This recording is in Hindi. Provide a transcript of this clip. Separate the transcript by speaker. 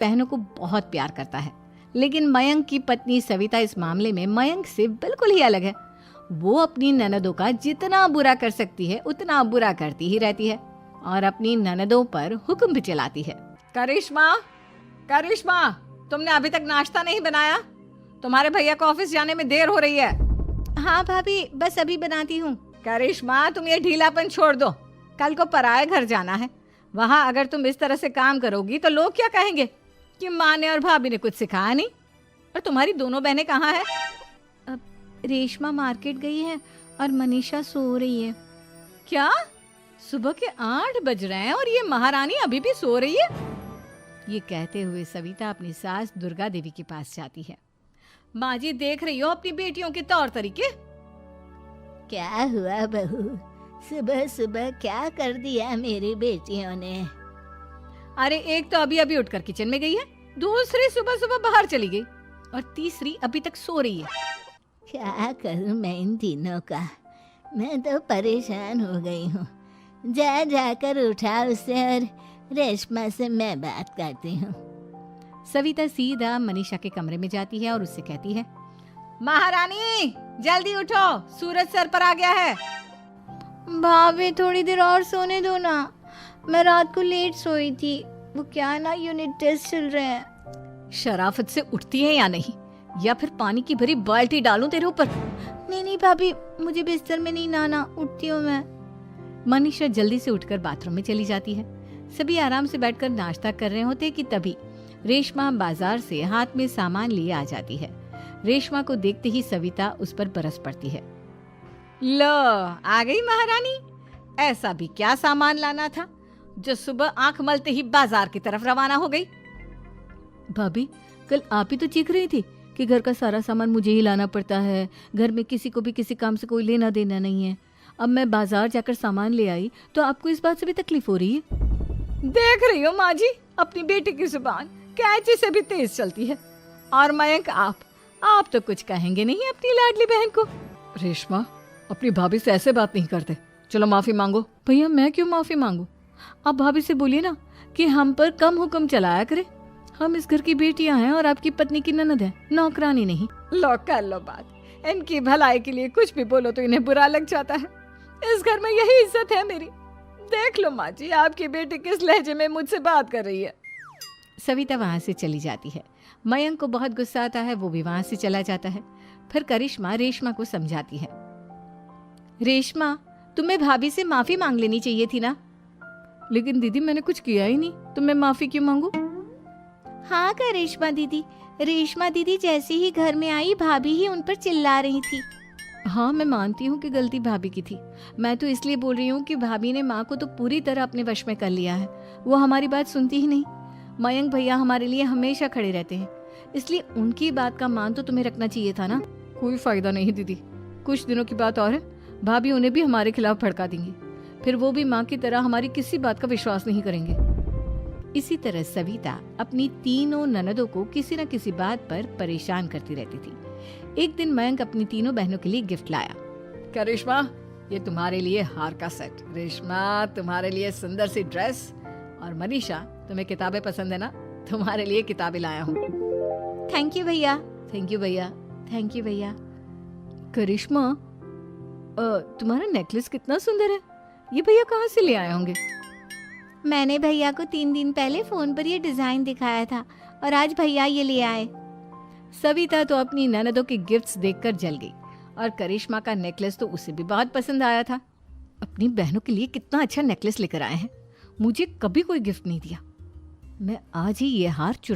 Speaker 1: बहनों को बहुत प्यार करता है, लेकिन मयंक की पत्नी सविता इस मामले में मयंक से बिल्कुल ही अलग है। वो अपनी ननदों का जितना बुरा कर सकती है उतना बुरा करती ही रहती है और अपनी ननदों पर हुक्म भी चलाती है। करिश्मा, करिश्मा, तुमने अभी तक नाश्ता नहीं बनाया? तुम्हारे भैया को ऑफिस जाने में देर हो रही है। हाँ भाभी, बस अभी बनाती हूँ। करिश्मा, तुम ये ढीलापन छोड़ दो, कल को पराये घर जाना है। वहाँ अगर तुम इस तरह से काम करोगी तो लोग क्या कहेंगे कि माँ ने और भाभी ने कुछ सिखाया नहीं। और तुम्हारी दोनों बहनें कहाँ हैं? अब रेशमा मार्केट गई है और मनीषा सो रही है। क्या? सुबह के 8 बज रहे हैं और ये महारानी अभी भी सो रही है? ये कहते हुए सविता अपनी सास दुर्गा देवी के पास जाती है। माँ जी, देख रही हो अपनी बेटियों के तौर तरीके?
Speaker 2: क्या हुआ बहू, सुबह सुबह क्या कर दिया मेरी बेटियों ने?
Speaker 1: अरे एक तो अभी अभी उठकर किचन में गई है, दूसरी सुबह सुबह बाहर चली गई और तीसरी अभी तक सो रही है।
Speaker 2: क्या करूं मैं इन तीनों का, मैं तो परेशान हो गई हूँ। जा जाकर उठा उसे और रेशमा से मैं बात करती हूँ।
Speaker 1: सविता सीधा मनीषा के कमरे में जाती है और उससे कहती है, महारानी जल्दी उठो, सूरज सर पर आ गया है।
Speaker 2: भाभी थोड़ी देर और सोने दो ना, मैं रात को लेट सोई थी। वो क्या ना, यूनिट टेस्ट चल रहे हैं।
Speaker 1: शराफत से उठती है या नहीं, या फिर पानी की भरी बाल्टी डालूं तेरे ऊपर?
Speaker 2: नहीं भाभी, मुझे बिस्तर में नहीं नहाना, उठती हूँ मैं।
Speaker 1: मनीषा जल्दी से उठकर बाथरूम में चली जाती है। सभी आराम से बैठकर नाश्ता कर रहे होते कि तभी रेशमा बाजार से हाथ में सामान लिए आ जाती है। रेशमा को देखते ही सविता उस पर बरस पड़ती है। लो, आ गई महारानी। ऐसा भी क्या सामान लाना था जो सुबह आंख मलते ही बाजार की तरफ रवाना हो गई?
Speaker 3: भाभी, कल आप ही तो चीख रही थी कि घर का सारा सामान मुझे ही लाना पड़ता है, घर में किसी को भी किसी काम से कोई लेना देना नहीं है। अब मैं बाजार जाकर सामान ले आई तो आपको इस बात से भी तकलीफ हो रही है?
Speaker 1: देख रही हो माँ जी, अपनी बेटी की जुबान कैंची से भी तेज चलती है। और मयंक, आप तो कुछ कहेंगे नहीं अपनी लाडली बहन को।
Speaker 3: रेशमा, अपनी भाभी से ऐसे बात नहीं करते, चलो माफी मांगो। भैया, मैं क्यों माफी मांगू? आप भाभी से बोलिए ना कि हम पर कम हुक्म चलाया करे। हम इस घर की बेटियां हैं और आपकी पत्नी की ननद है, नौकरानी नहीं।
Speaker 1: लो कर लो बात। इनकी भलाई के लिए कुछ भी बोलो तो इन्हें बुरा लग जाता है। इस घर में यही इज्जत है मेरी। देख लो माँ जी, आपकी बेटी किस लहजे में मुझसे बात कर रही है। सविता वहां से चली जाती है। मयंक को बहुत गुस्सा आता है, वो भी वहां से चला जाता है। फिर करिश्मा रेशमा को समझाती है, रेशमा, तुम्हें भाभी से माफी मांग लेनी चाहिए थी ना।
Speaker 3: लेकिन दीदी, मैंने कुछ किया ही नहीं, तो मैं माफी क्यों मांगू?
Speaker 2: हाँ करिश्मा दीदी, रेशमा दीदी जैसे ही घर में आई भाभी ही उन पर चिल्ला रही थी।
Speaker 3: हाँ, मैं मानती हूँ कि गलती भाभी की थी। मैं तो इसलिए बोल रही हूँ कि भाभी ने माँ को तो पूरी तरह अपने वश में कर लिया है। वो हमारी बात सुनती ही नहीं। मयंक भैया हमारे लिए हमेशा खड़े रहते हैं, इसलिए उनकी बात का मान तो तुम्हें रखना चाहिए था ना।
Speaker 1: कोई फायदा नहीं दीदी, कुछ दिनों की बात और है, भाभी उन्हें भी हमारे खिलाफ भड़का देंगी। फिर वो भी माँ की तरह हमारी किसी बात का विश्वास नहीं करेंगे। इसी तरह सविता अपनी तीनों ननदों को किसी न किसी बात पर परेशान करती रहती थी। एक दिन मयंक अपनी तीनों बहनों के लिए गिफ्ट लाया। करिश्मा, ये तुम्हारे लिए हार का सेट। रेशमा, तुम्हारे लिए सुंदर सी ड्रेस। और मनीषा, तुम्हें किताबें पसंद है ना, तुम्हारे लिए किताबें लाया हूँ।
Speaker 2: थैंक यू भैया।
Speaker 1: थैंक यू भैया।
Speaker 2: थैंक यू भैया।
Speaker 3: करिश्मा, तुम्हारा नेकलेस कितना सुंदर है, ये भैया कहाँ से ले आए होंगे?
Speaker 2: मैंने भैया को 3 दिन पहले फोन पर ये डिजाइन दिखाया था और आज भैया ये ले आए।
Speaker 1: सविता तो अपनी ननदों के गिफ्ट्स देखकर जल गई और करिश्मा का नेकलेस तो उसे भी बहुत पसंद आया था। अपनी बहनों के लिए कितना अच्छा नेकलेस लेकर आए हैं, मुझे कभी कोई गिफ्ट नहीं दिया। मैं आज ही ये हार चुरा